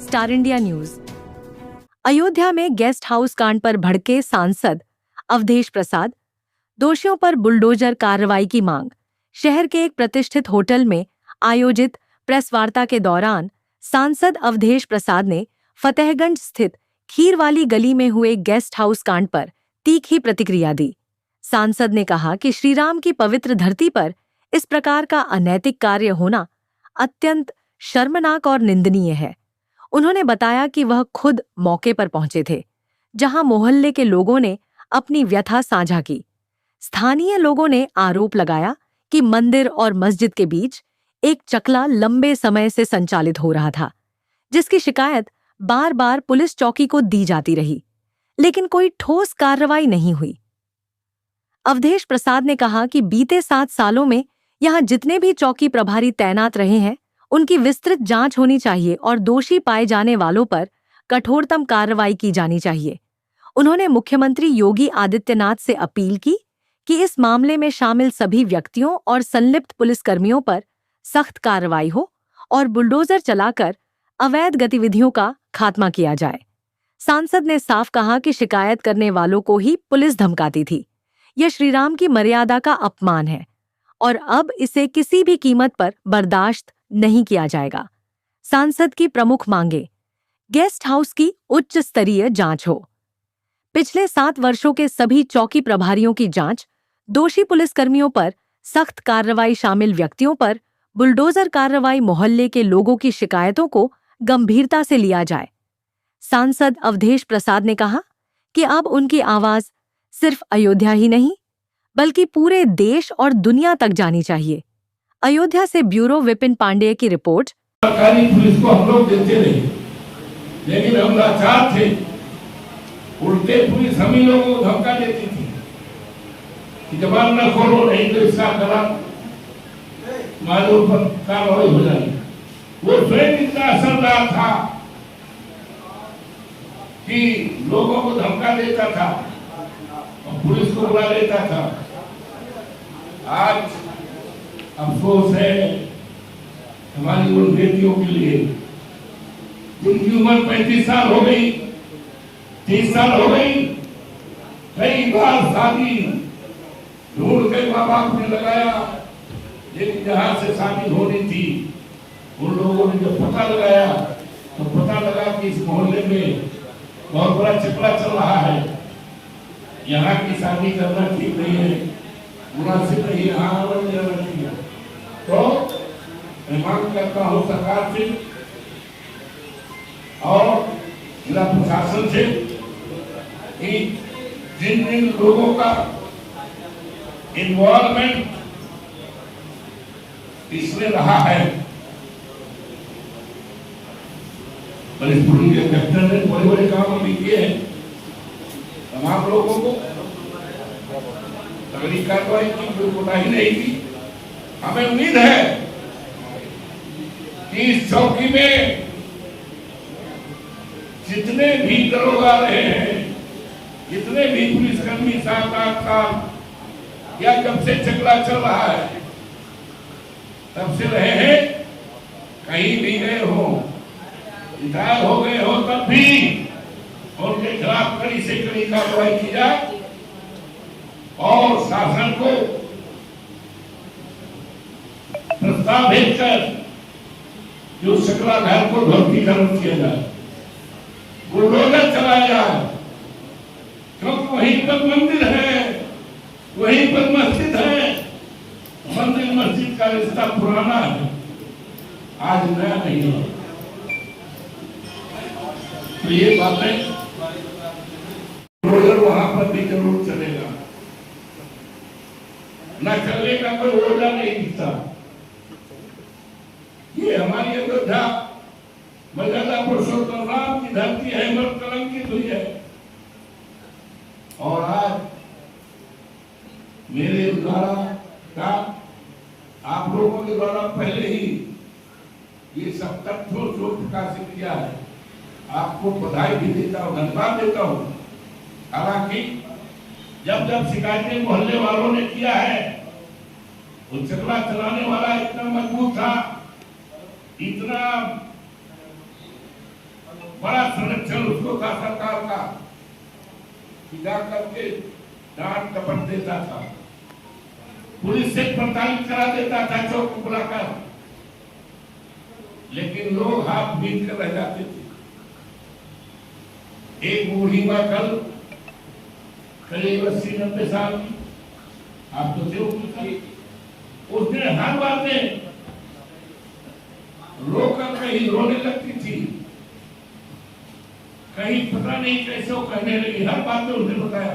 Star India news. Ayodhya में guest house कांड पर भड़के सांसद अवधेश प्रसाद, दोषियों पर बुलडोजर कार्रवाई की मांग। शहर के एक प्रतिष्ठित होटल में आयोजित प्रेस वार्ता के दौरान सांसद अवधेश प्रसाद ने फतेहगंज स्थित खीरवाली गली में हुए गेस्ट हाउस कांड पर तीखी प्रतिक्रिया दी। सांसद ने कहा कि श्रीराम की पवित्र धरती पर इस प्रकार का अनैतिक कार्य होना अत्यंत शर्मनाक और निंदनीय है। उन्होंने बताया कि वह खुद मौके पर पहुंचे थे, जहां मोहल्ले के लोगों ने अपनी व्यथा साझा की। स्थानीय लोगों ने आरोप लगाया कि मंदिर और मस्जिद के बीच एक चकला लंबे समय से संचालित हो रहा था, जिसकी शिकायत बार बार पुलिस चौकी को दी जाती रही, लेकिन कोई ठोस कार्रवाई नहीं हुई। अवधेश प्रसाद ने कहा कि बीते 7 सालों में यहां जितने भी चौकी प्रभारी तैनात रहे हैं, उनकी विस्तृत जांच होनी चाहिए और दोषी पाए जाने वालों पर कठोरतम कार्रवाई की जानी चाहिए। उन्होंने मुख्यमंत्री योगी आदित्यनाथ से अपील की कि इस मामले में शामिल सभी व्यक्तियों और संलिप्त पुलिसकर्मियों पर सख्त कार्रवाई हो और बुलडोजर चलाकर अवैध गतिविधियों का खात्मा किया जाए। सांसद ने साफ कहा कि शिकायत करने वालों को ही पुलिस धमकाती थी। यह श्रीराम की मर्यादा का अपमान है और अब इसे किसी भी कीमत पर बर्दाश्त नहीं किया जाएगा। सांसद की प्रमुख मांगे: गेस्ट हाउस की उच्च स्तरीय जांच हो, पिछले 7 वर्षों के सभी चौकी प्रभारियों की जांच, दोषी पुलिसकर्मियों पर सख्त कार्रवाई, शामिल व्यक्तियों पर बुलडोजर कार्रवाई, मोहल्ले के लोगों की शिकायतों को गंभीरता से लिया जाए। सांसद अवधेश प्रसाद ने कहा कि अब उनकी आवाज सिर्फ अयोध्या ही नहीं बल्कि पूरे देश और दुनिया तक जानी चाहिए। अयोध्या से ब्यूरो विपिन पांडेय की रिपोर्ट। सरकारी पुलिस को हम लोग देते नहीं, लेकिन हम लाचार थे। उल्टे पुलिस हम ही लोगों को धमका देती थी कि जबान न खोलो, नहीं तो इसका करा मालूम पर कार्रवाई हो जाएगी। वो स्वयं इतना असरदार था कि लोगों को धमका देता था और पुलिस को बुला लेता था। आज अफसोस है हमारी उन बेटियों के लिए जिनकी उम्र 35 साल हो गई, 30 साल हो गई, कई बार शादी ढूंढ के माँ बाप ने लगाया, लेकिन जहां से शादी होनी थी उन लोगों ने जब पता लगाया तो पता लगा कि इस मोहल्ले में बहुत बड़ा चकला चल रहा है, यहाँ की शादी करना ठीक नहीं है, मुनासिब नहीं, यहाँ आना चाहिए। तो मैं मांग करता हूँ सरकार से और जिला प्रशासन से कि जिन जिन लोगों का इन्वॉल्वमेंट इसमें रहा है, पुलिस के कैप्टन ने बड़े बड़े काम अभी किए हैं, तमाम लोगों को तगड़ी कार्रवाई की, कोई कोताही नहीं की। हमें उम्मीद है कि इस चौकी में जितने भी दरोगा रहे हैं, जितने भी पुलिसकर्मी 7-8 साल या जब से चकला चल रहा है तब से रहे हैं, कहीं भी गए हो, रिटायर हो गए हो, तब भी उनके खिलाफ कड़ी से कड़ी कार्रवाई की जाए और शासन को प्रस्ताव भेजकर जो शकला घर को ध्वस्तीकरण किया जाए, बुलडोजर चलाया जाए, क्योंकि वहीं पर मंदिर है, वहीं पर मस्जिद है। मंदिर मस्जिद का रिश्ता पुराना है, आज नया नहीं है। तो ये बातें बुलडोजर वहां पर भी जरूर चलेगा, न चलने का कोई वजह नहीं दिखता। ये हमारी अयोध्या मर्यादा पुरुषोत्तम राम की धरती है, मत कलंकित हुई है। और आज मेरे द्वारा का आप लोगों के द्वारा पहले ही ये सब तथ्यों को प्रकाशित किया है, आपको बधाई भी देता हूँ, धन्यवाद देता हूँ। हालांकि जब जब शिकायतें मोहल्ले वालों ने किया है, वो चकला चलाने वाला इतना मजबूत था, इतना बड़ा संरक्षण उसको था सरकार का, कि जा करके डांट डपट देता था, पुलिस से प्रताड़ित करा देता था चौक को बुलाकर, लेकिन लोग हाथ बीत कर रह जाते थे। एक बूढ़ी माँ कल करीब 80-90 साल की, आप तो थे, उसने हर बातें रोकर कहीं रोने लगती थी, कहीं पता नहीं कैसे वो कहने लगी, हर बात में उसने बताया।